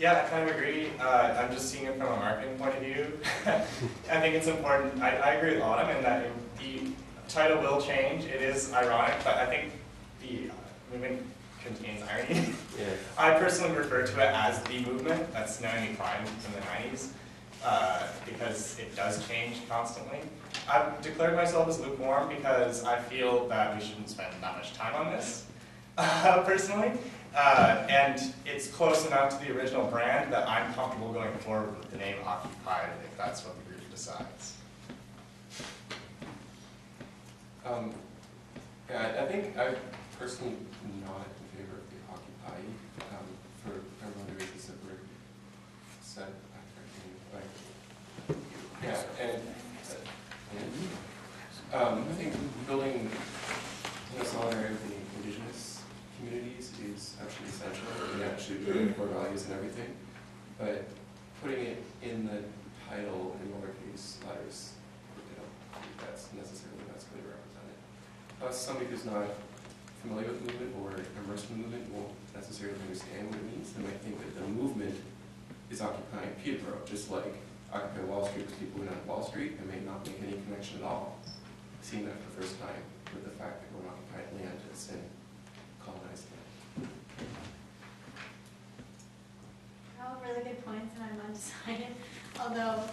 Yeah, I kind of agree. I'm just seeing it from a marketing point of view. I think it's important. I agree with Autumn in that the title will change. It is ironic, but I think the movement contains irony. Yeah. I personally refer to it as the movement. That's knowing crime in the 90s because it does change constantly. I've declared myself as lukewarm because I feel that we shouldn't spend that much time on this, personally. And it's close enough to the original brand that I'm comfortable going forward with the name Occupied if that's what the group decides. Yeah, I think I personally am not in favor of the Occupy for a lot of reasons that were said. I think building solidarity with the indigenous communities is absolutely essential, and actually putting core values and everything. But putting it in the title in lowercase letters, I don't think that's necessarily that's going to represent it. Plus, somebody who's not familiar with the movement or immersed in the movement won't necessarily understand what it means. They might think that the movement is occupying Peterborough, just like Occupy Wall Street because people went on Wall Street and may not make any connection at all. I've seen that for the first time with the fact that we're an occupied land and colonized land. All really good points, and I'm undecided. Although,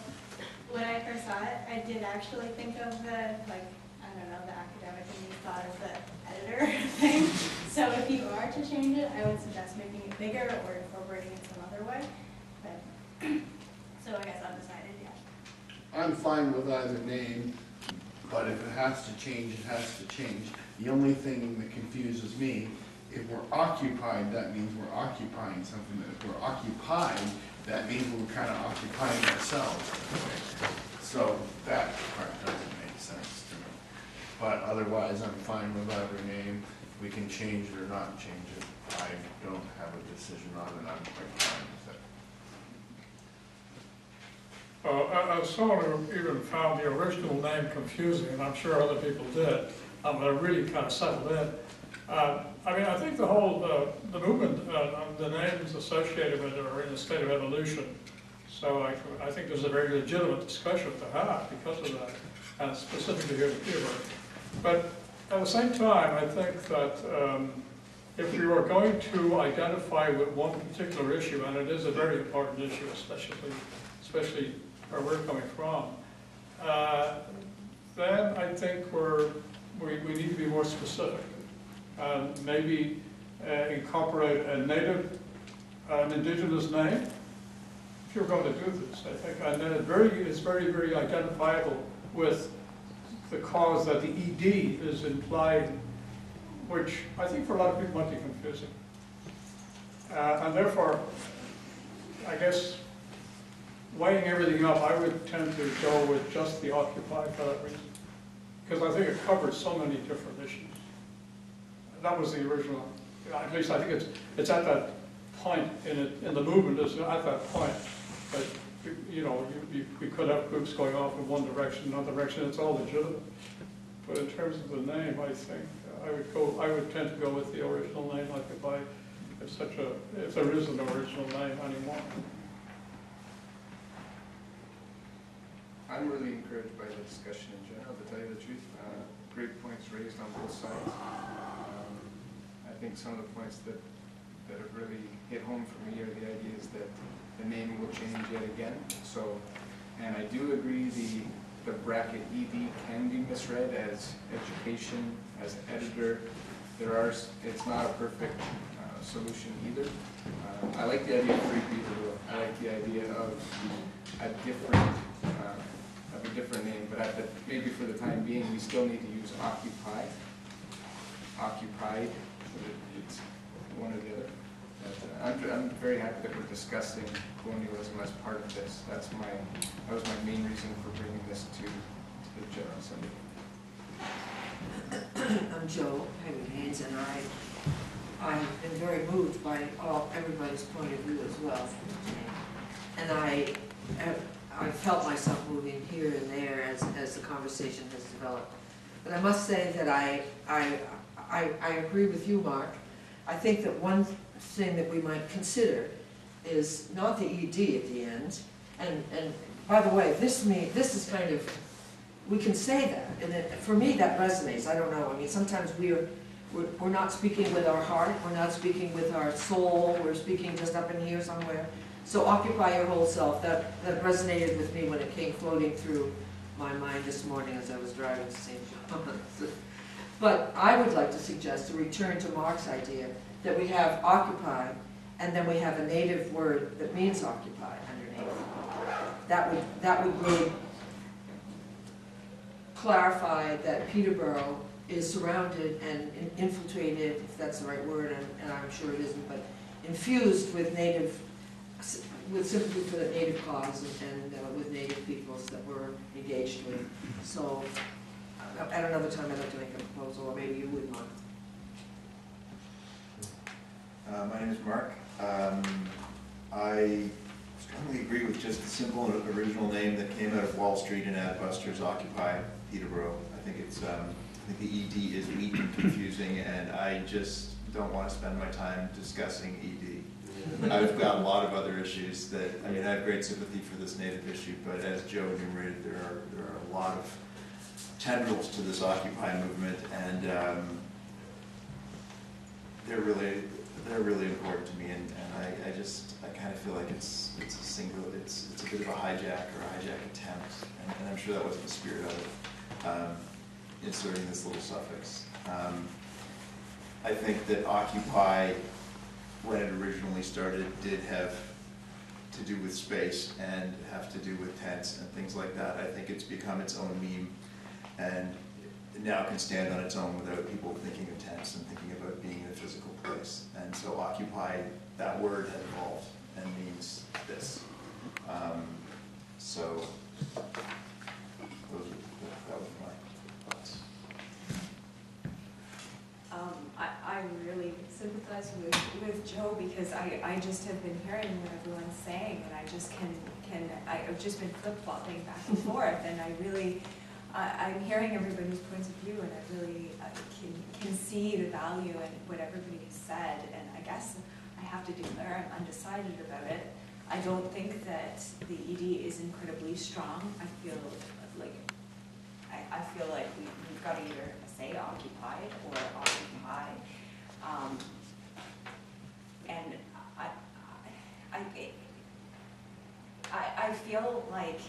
when I first saw it, I did actually think of the, like, I don't know, the academic and you thought of the editor thing. So if you are to change it, I would suggest making it bigger or incorporating it some other way. But, so I guess undecided, yeah. I'm fine with either name, but if it has to change, it has to change. The only thing that confuses me, if we're occupied, that means we're occupying something. If we're occupied, that means we're kind of occupying ourselves. So that part doesn't make sense to me. But otherwise, I'm fine with either name. We can change it or not change it. I don't have a decision on it. I'm quite fine with it. As someone who even found the original name confusing, and I'm sure other people did, but I really kind of settled in. I mean, I think the whole, the movement, the names associated with it are in a state of evolution. So I think there's a very legitimate discussion to have because of that, and specifically here in Peterborough. But at the same time, I think that if we were going to identify with one particular issue, and it is a very important issue, especially where we're coming from, then I think we need to be more specific. Maybe incorporate a native, an indigenous name, if you're going to do this, I think. And then it's very, very identifiable with the cause that the ED is implying, which I think for a lot of people might be confusing. And therefore, I guess, weighing everything up, I would tend to go with just the Occupy for that reason. Because I think it covers so many different issues. That was the original, at least I think it's at that point in the movement, is at that point. But, you know, we could have groups going off in one direction, another direction, it's all legitimate. But in terms of the name, I think I would tend to go with the original name, like if there is an original name anymore. I'm really encouraged by the discussion in general, to tell you the truth. Great points raised on both sides. I think some of the points that have really hit home for me are the ideas that the name will change yet again. So, and I do agree the bracket ED can be misread as education, as editor. It's not a perfect solution either. I like the idea of free Peterborough. I like the idea of a different name, but maybe for the time being, we still need to use occupied, it's one or the other. But, I'm very happy that we're discussing colonialism as part of this. That was my main reason for bringing this to the General Assembly. I'm Joe Haynes, and I've been very moved by everybody's point of view as well. And I felt myself moving here and there as the conversation has developed. But I must say that I agree with you, Mark. I think that one thing that we might consider is not the ED at the end. And by the way, this is kind of, we can say that, and for me that resonates. I don't know. I mean, sometimes we're not speaking with our heart, we're not speaking with our soul, we're speaking just up in here somewhere. So occupy your whole self. That resonated with me when it came floating through my mind this morning as I was driving to St. John's. But I would like to suggest a return to Mark's idea that we have occupy, and then we have a native word that means occupy underneath. That would really clarify that Peterborough is surrounded and infiltrated, if that's the right word, and I'm sure it isn't, but infused with sympathy for the native cause and with native peoples that we're engaged with. So at another time I'd like to make a proposal, or maybe you would, Mark. My name is Mark. I strongly agree with just the simple and original name that came out of Wall Street and Adbusters, Occupy Peterborough. I think it's I think the ED is weak and confusing, and I just don't want to spend my time discussing ED. I've got a lot of other issues that, I mean, I have great sympathy for this native issue, but as Joe enumerated, there are a lot of tendrils to this Occupy movement, and they're really important to me, and I kind of feel like it's a bit of a hijack or a hijack attempt, and I'm sure that wasn't the spirit of it, inserting this little suffix. I think that Occupy, when it originally started, did have to do with space and have to do with tents and things like that. I think it's become its own meme, and it now can stand on its own without people thinking of tents and thinking about being in a physical place. And so Occupy, that word has evolved and means this. So that was my thoughts. I really sympathize with Joe, because I just have been hearing what everyone's saying, and I've just been flip-flopping back and forth, and I'm hearing everybody's points of view, and I really can see the value in what everybody said, and I guess I have to declare I'm undecided about it. I don't think that the ED is incredibly strong. I feel like we've got to either say occupied or occupy. And I feel like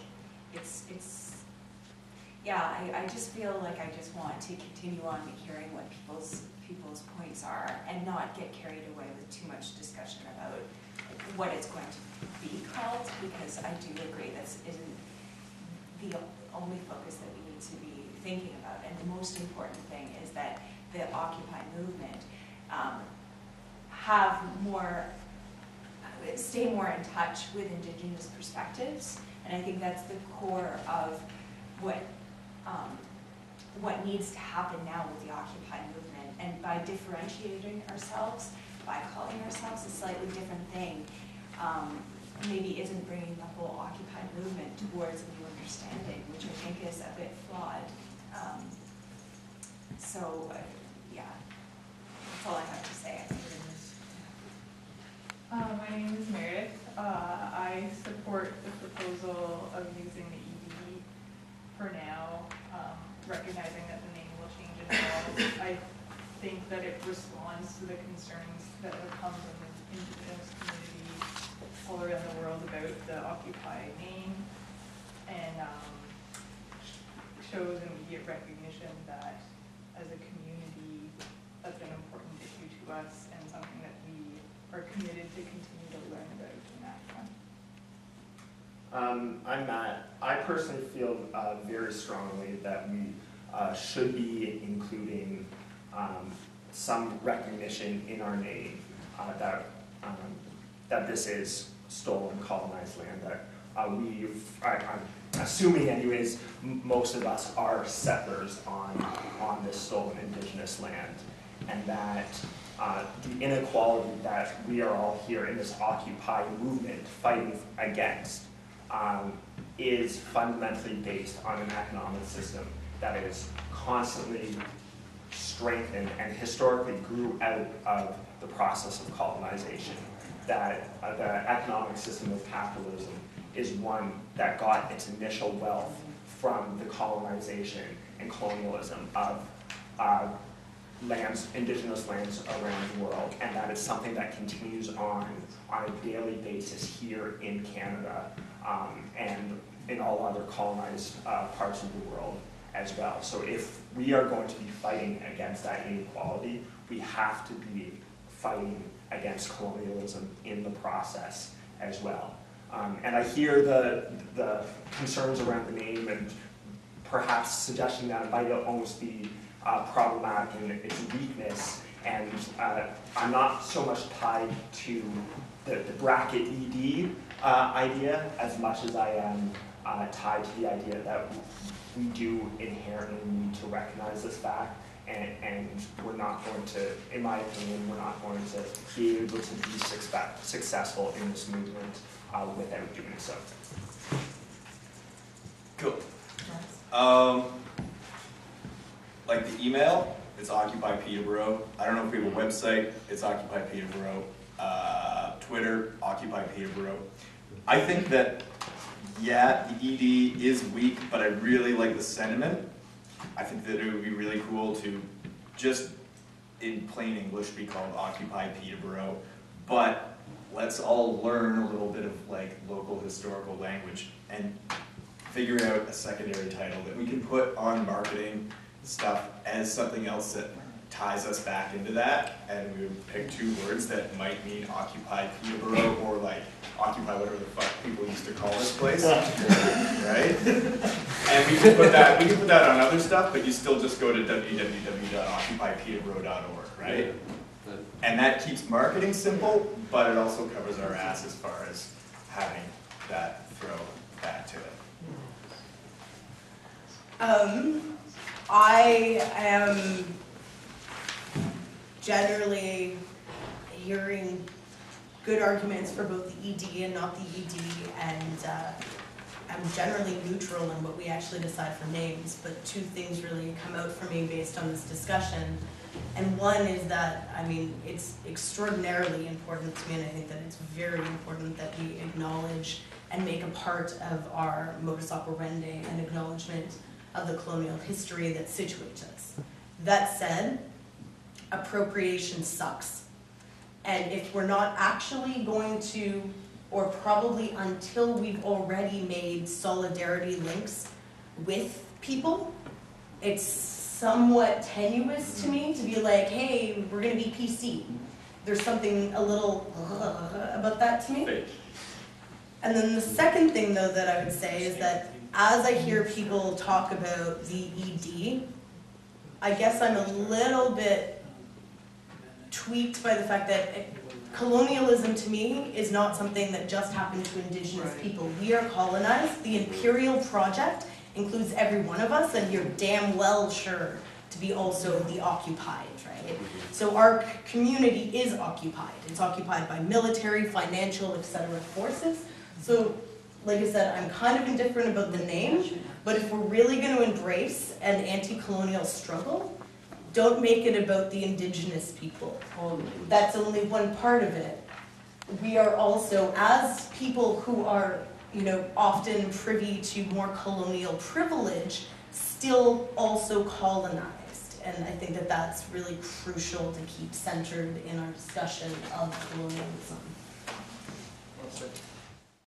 I just feel like I just want to continue on hearing what people's points are, and not get carried away with too much discussion about what it's going to be called, because I do agree this isn't the only focus that we need to be thinking about. And the most important thing is that the Occupy movement stay more in touch with Indigenous perspectives, and I think that's the core of what needs to happen now with the Occupy movement. And by differentiating ourselves, by calling ourselves a slightly different thing, maybe isn't bringing the whole Occupy movement towards a new understanding, which I think is a bit flawed. Yeah, that's all I have to say. My name is Meredith. I support the proposal of using the ED for now, recognizing that the name will change in a while. I think that it responds to the concerns that have come from the Indigenous community all around the world about the Occupy name, and shows immediate recognition that as a community that's an important issue to us, and something that we are committed to continue to learn about in that front. I'm Matt. I personally feel very strongly that we should be including some recognition in our name that this is stolen, colonized land, that I'm assuming anyways, most of us are settlers on this stolen Indigenous land, and that the inequality that we are all here in this Occupy movement fighting against is fundamentally based on an economic system that is constantly strengthened and historically grew out of the process of colonization. that the economic system of capitalism is one that got its initial wealth from the colonization and colonialism of lands, indigenous lands around the world, and that is something that continues on a daily basis here in Canada and in all other colonized parts of the world as well. So if we are going to be fighting against that inequality, we have to be fighting against colonialism in the process as well. And I hear the concerns around the name and perhaps suggesting that it might almost be problematic in its weakness. And I'm not so much tied to the bracket ED idea as much as I am tied to the idea that we do inherently need to recognize this fact, and we're not going to, in my opinion, we're not going to be able to be successful in this movement without doing so. Cool. Like the email, it's Occupy Peterborough. I don't know if we have a website, it's Occupy Peterborough. Twitter, Occupy Peterborough. I think that, yeah, the ED is weak, but I really like the sentiment. I think that it would be really cool to just, in plain English, be called Occupy Peterborough. But let's all learn a little bit of like local historical language and figure out a secondary title that we can put on marketing stuff as something else that ties us back into that, and we would pick two words that might mean Occupy Peterborough or like Occupy whatever the fuck people used to call this place, right? And we can put that on other stuff, but you still just go to www.occupypeterborough.org, right? And that keeps marketing simple, but it also covers our ass as far as having that throw back to it. I am generally hearing good arguments for both the ED and not the ED, and I'm generally neutral in what we actually decide for names, but two things really come out for me based on this discussion. And one is that, I mean, it's extraordinarily important to me, and I think that it's very important that we acknowledge and make a part of our modus operandi an acknowledgement of the colonial history that situates us. That said, appropriation sucks. And if we're not actually going to, or probably until we've already made solidarity links with people, it's somewhat tenuous to me to be like, hey, we're gonna be PC. There's something a little about that to me. And then the second thing though that I would say is that as I hear people talk about the ED, I guess I'm a little bit tweaked by the fact that colonialism to me is not something that just happened to indigenous people. We are colonized. The imperial project includes every one of us, and you're damn well sure to be also the occupied, right? So our community is occupied. It's occupied by military, financial, etc. forces. So like I said, I'm kind of indifferent about the name, but if we're really going to embrace an anti-colonial struggle, don't make it about the indigenous people. That's only one part of it. We are also, as people who are, you know, often privy to more colonial privilege, still also colonized. And I think that that's really crucial to keep centered in our discussion of colonialism.